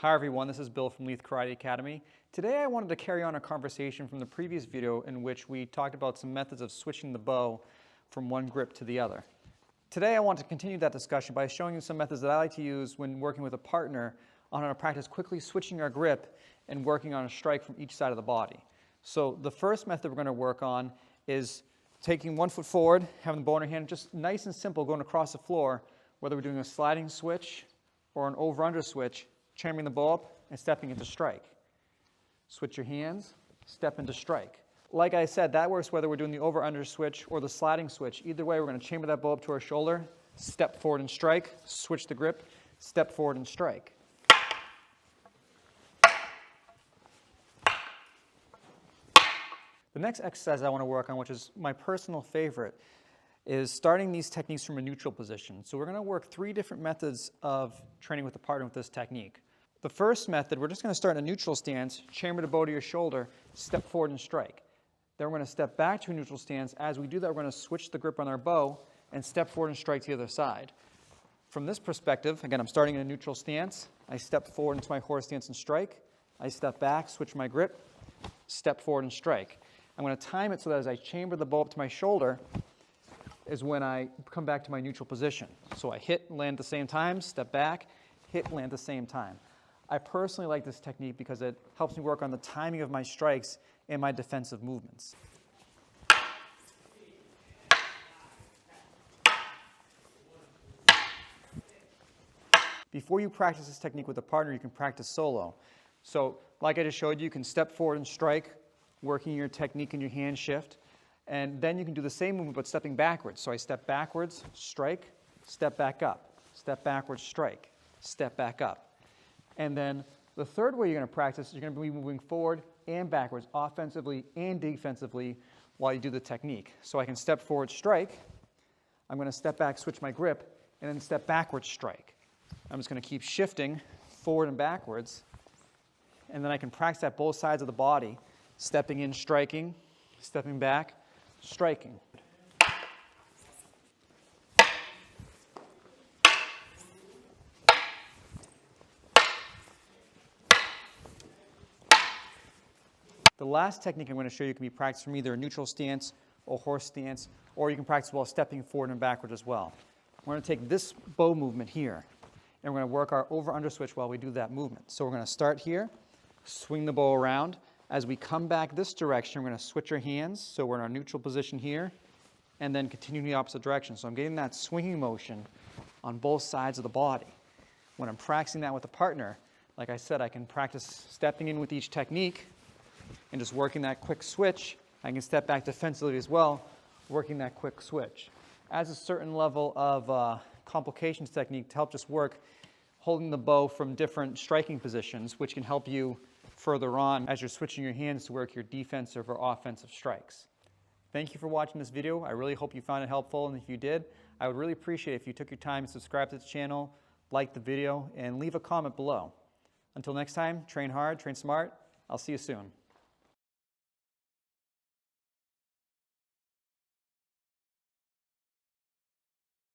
Hi everyone, this is Bill from Leith Karate Academy. Today I wanted to carry on a conversation from the previous video in which we talked about some methods of switching the bow from one grip to the other. Today I want to continue that discussion by showing you some methods that I like to use when working with a partner on how to practice quickly switching our grip and working on a strike from each side of the body. So the first method we're going to work on is taking 1 foot forward, having the bow in our hand, just nice and simple, going across the floor, whether we're doing a sliding switch or an over-under switch, chambering the bow up and stepping into strike. Switch your hands, step into strike. Like I said, that works whether we're doing the over-under switch or the sliding switch. Either way, we're going to chamber that bow up to our shoulder, step forward and strike, switch the grip, step forward and strike. The next exercise I want to work on, which is my personal favorite, is starting these techniques from a neutral position. So we're going to work 3 different methods of training with a partner with this technique. The first method, we're just going to start in a neutral stance, chamber the bow to your shoulder, step forward and strike. Then we're going to step back to a neutral stance. As we do that, we're going to switch the grip on our bow and step forward and strike to the other side. From this perspective, again, I'm starting in a neutral stance. I step forward into my horse stance and strike. I step back, switch my grip, step forward and strike. I'm going to time it so that as I chamber the bow up to my shoulder is when I come back to my neutral position. So I hit and land at the same time, step back, hit and land at the same time. I personally like this technique because it helps me work on the timing of my strikes and my defensive movements. Before you practice this technique with a partner, you can practice solo. So like I just showed you, you can step forward and strike, working your technique and your hand shift. And then you can do the same movement but stepping backwards. So I step backwards, strike, step back up, step backwards, strike, step back up. And then the third way you're going to practice is you're going to be moving forward and backwards, offensively and defensively while you do the technique. So I can step forward, strike. I'm going to step back, switch my grip, and then step backwards, strike. I'm just going to keep shifting forward and backwards. And then I can practice at both sides of the body, stepping in, striking, stepping back, striking. The last technique I'm going to show you can be practiced from either a neutral stance or horse stance, or you can practice while stepping forward and backwards as well. We're going to take this bow movement here, and we're going to work our over-under switch while we do that movement. So we're going to start here, swing the bow around. As we come back this direction, we're going to switch our hands, so we're in our neutral position here, and then continue in the opposite direction. So I'm getting that swinging motion on both sides of the body. When I'm practicing that with a partner, like I said, I can practice stepping in with each technique and just working that quick switch. I can step back defensively as well, working that quick switch. Adds a certain level of complications technique to help just work holding the bow from different striking positions, which can help you further on as you're switching your hands to work your defensive or offensive strikes. Thank you for watching this video. I really hope you found it helpful, and if you did, I would really appreciate it if you took your time to subscribe to this channel, like the video, and leave a comment below. Until next time, train hard, train smart. I'll see you soon.